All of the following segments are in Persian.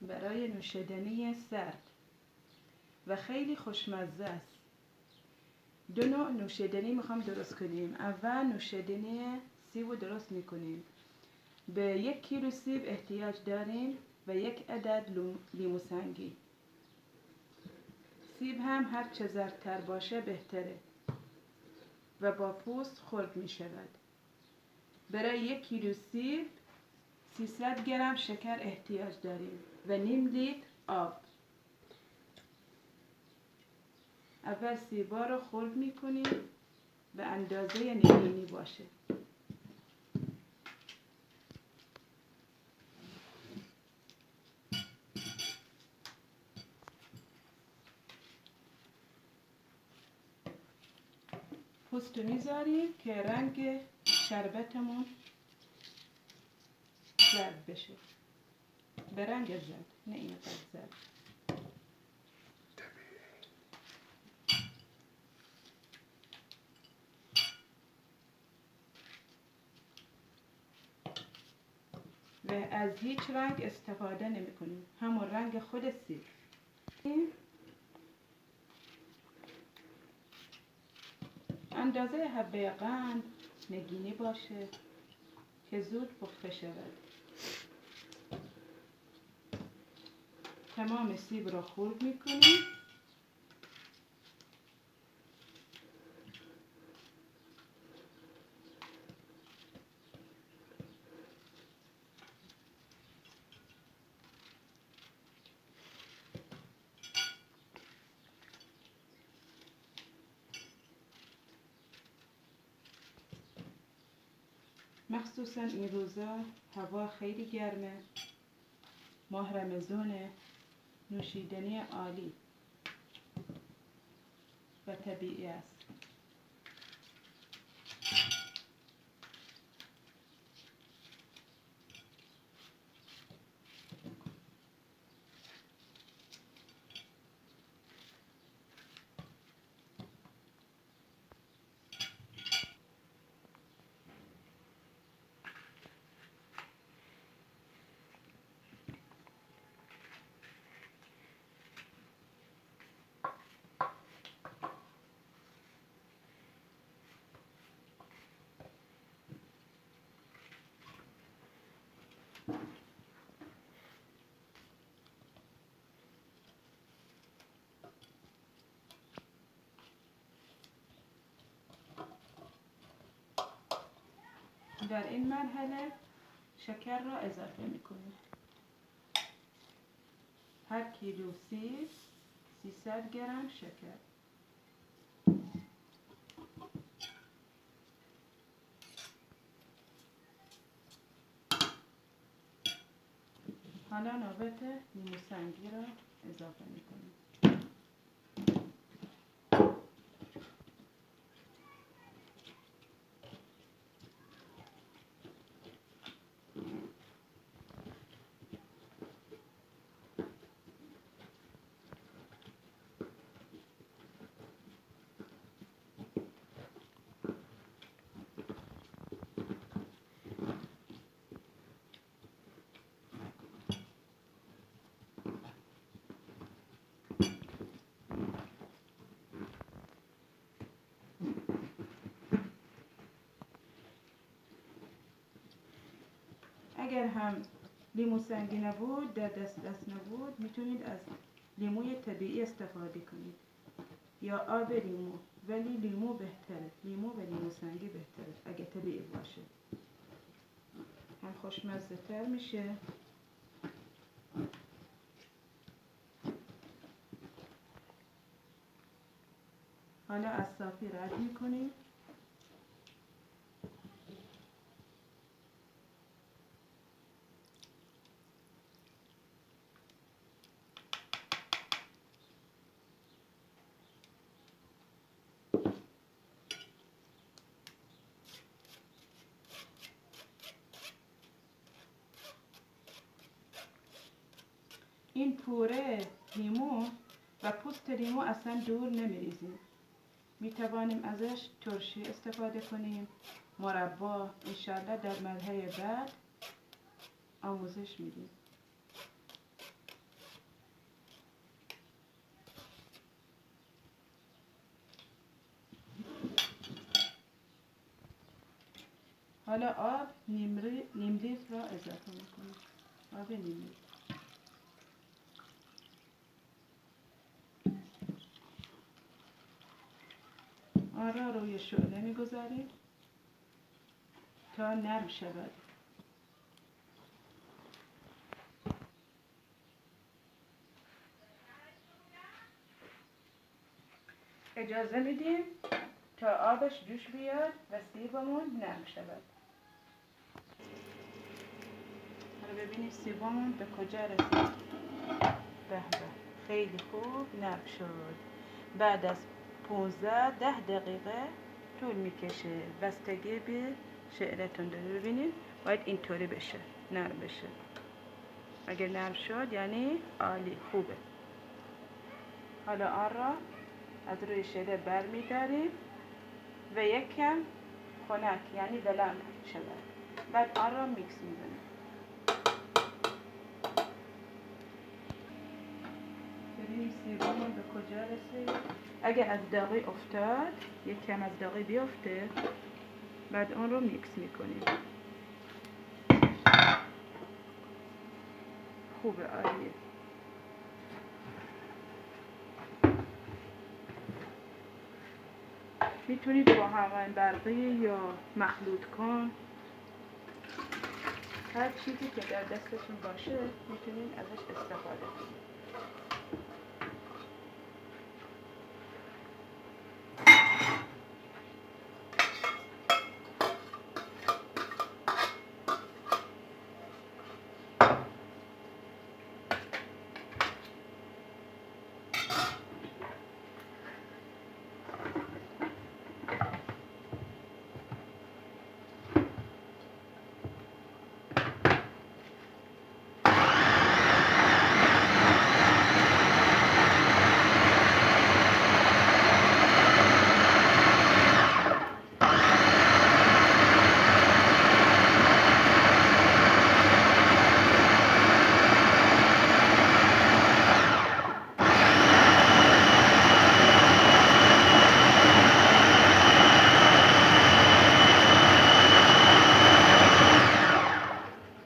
برای نوشیدنی سرد و خیلی خوشمزه است. 2 نوع نوشیدنی میخوام درست کنیم. اول نوشیدنی سیب رو درست میکنیم. به 1 کیلو سیب احتیاج داریم و 1 عدد لیمو سنگی. سیب هم هر چه زردتر باشه بهتره و با پوست خرد می شود. برای 1 کیلو سیب 300 گرم شکر احتیاج داریم و نیم لیتر آب. اول سیبا رو خرد می کنیم به اندازه نشینی باشه. پوست رو میذاریم که رنگ شربتمون زرد بشه، به رنگ زرد، نه اینقدر زرد. و از هیچ رنگ استفاده نمی کنیم، همون رنگ خود سیب. اندازه حبه قند نگینی باشه که زود پخته شود. تمام سیب را خرد میکنیم. مخصوصا این روزا هوا خیلی گرمه، ماه رمضانه، نوشیدنی عالی و طبیعی است. در این مرحله شکر را اضافه میکنیم. هر کیلو سیب 300 گرم شکر. حالا نوبت لیمو سنگی را اضافه میکنیم. اگر هم لیمو سنگی نبود، در دست نبود، میتونید از لیموی طبیعی استفاده کنید یا آب لیمو، ولی لیمو بهتره. لیمو و لیمو سنگی بهتره اگه طبیعی باشه، هم خوشمزه تر میشه. حالا از صافی رد میکنیم. این پوره لیمو و پوست لیمو اصلا دور نمیریزیم. می توانیم ازش ترشی استفاده کنیم، مربا. انشالله در مرحله بعد آموزش میدیم. حالا آب نیم لیتر را اضافه میکنیم. آب نیم لیتر. آن را روی شعله میگذاریم تا نرم شود. اجازه میدیم تا آبش جوش بیاد و سیبمون نرم شود. حالا ببینید سیبمون به کجا رسید. به خیلی خوب نرم شد. بعد از 15-10 دقیقه طول میکشه، بستگی به شعرتون داره. ببینید باید اینطوری بشه، نرم بشه. اگر نرم شد یعنی عالی، خوبه. حالا آن را از روی شعله بر میداریم و یک کم خنک یعنی دلم شود. بعد آن را میکس میزنیم. ببینیم سیبمون به کجا رسید. اگر از داغی افتاد یک کم از داغی بیفته، بعد اون رو میکس میکنیم. خوبه، عالیه. میتونید با همون برقی یا مخلوط کن، هر چیزی که در دستتون باشه میتونید ازش استفاده کنید.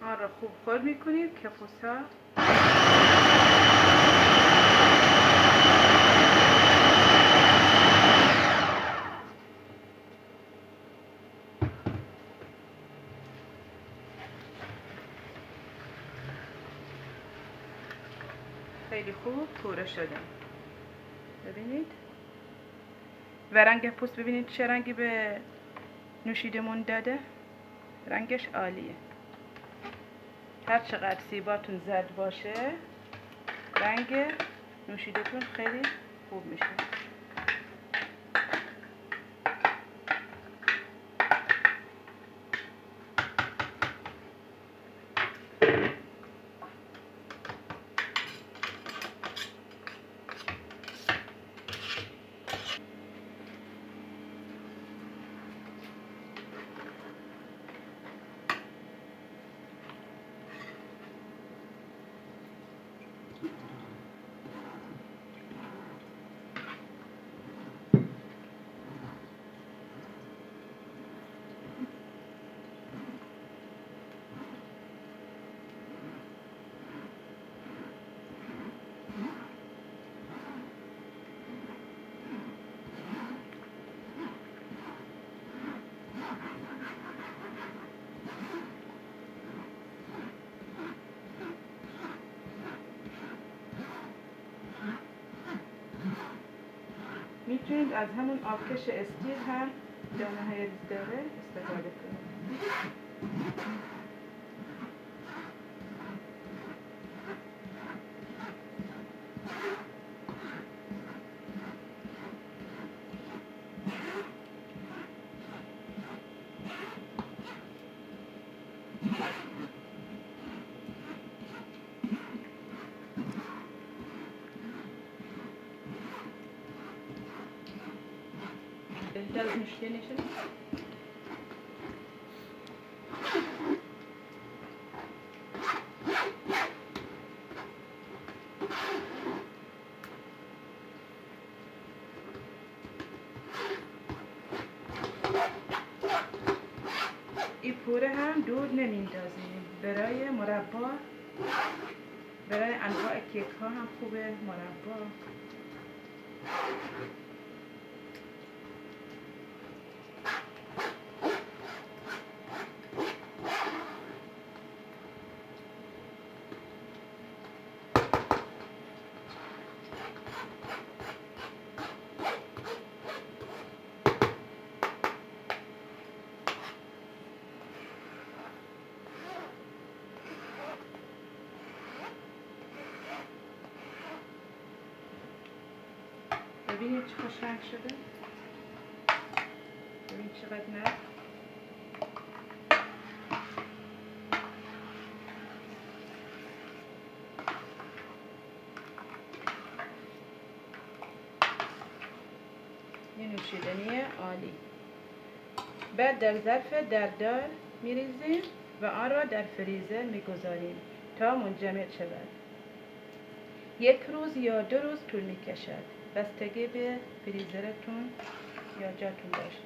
آن را خوب خرد میکنید که پوستا خیلی خوب پوره شده. ببینید و رنگ پوست، ببینید چه رنگی به نوشیدمون داده. رنگش عالیه. هر چقدر سیباتون زرد باشه رنگ نوشیدتون خیلی خوب میشه. میتونید از همون آبکش استیل هم دانه های داره استفاده کنید. بهتر از نوشیدنی شد. این پوره هم دود نمیندازیم. برای مربا، برای انواع کیک ها هم خوبه مربا. ببینید چه خوش رنگ شده. ببین چقدر نرم. یه نوشیدنی عالی. بعد در ظرف دردار میریزیم و آن را در فریزر میگذاریم تا منجمد شود. 1 روز یا 2 روز طول میکشد، بستگی به فریزرتون یا جاتون داشت.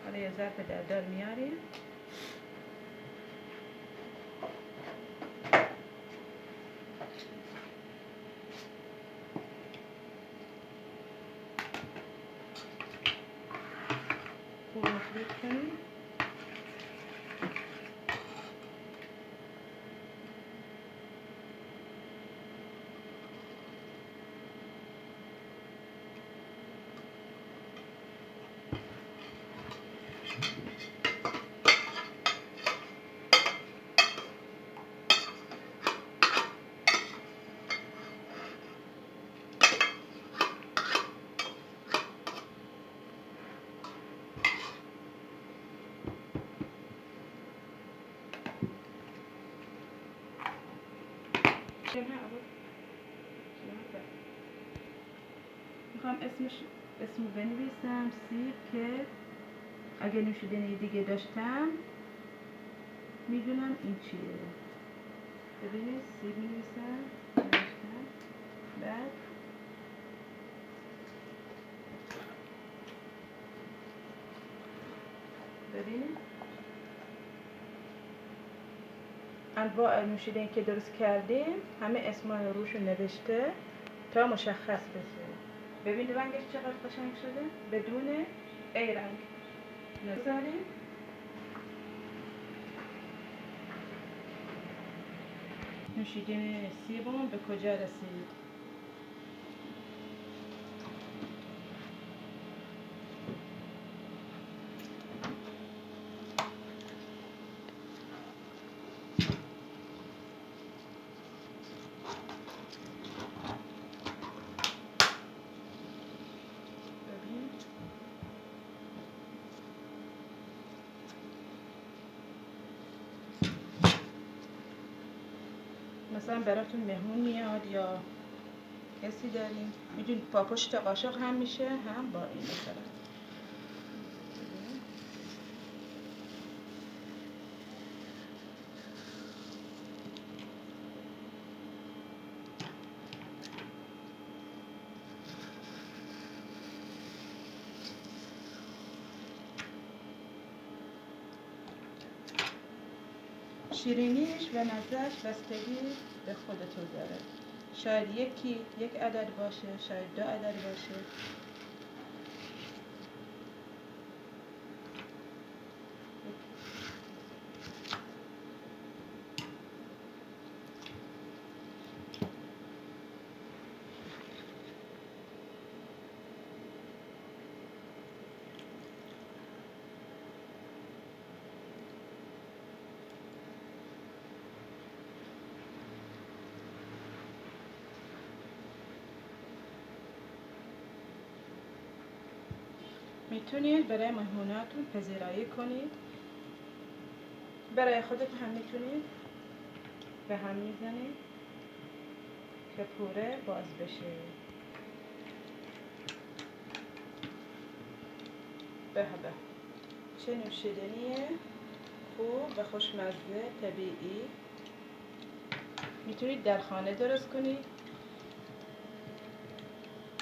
حالا یه ظرف دردار میاریم. خوب مخلوط کنیم. میخوام اسمو بنویسم سیب که اگه نوشیدنی دیگه داشتم میدونم این چیه. ببینید سیب می‌نویسم نوشتم. بعد ببینید انواع نوشیدنی که درست کردیم همه اسمای روش نوشته تا مشخص بشه. ببینید رنگش چقدر قشنگ شده بدون ای رنگ. نذاریم نوشیدنی سیبمون به کجا رسید. مثلا براتون مهمون میاد یا کسی داریم میدونید با پشت قاشق هم میشه هم با این مثلا. شیرینیش و نظرش بستگی به خودتون داره. شاید یک عدد باشه، شاید 2 عدد باشه. میتونید برای مهموناتون پذیرایی کنید، برای خودتون هم میتونید به هم میزنید که پوره باز بشه. به چه نوشیدنی خوب و خوشمزه طبیعی. میتونید در خانه درست کنید.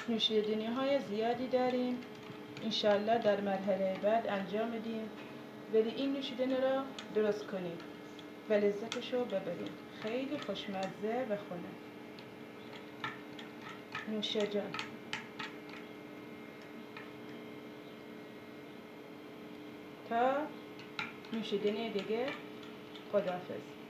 نوشیدنی های زیادی داریم انشالله در مرحله بعد انجام بدیم، ولی این نوشیدنی را درست کنید و لذتش رو ببرید. خیلی خوشمزه و خنک. نوشه جان. تا نوشیدنی دیگه، خداحافظ.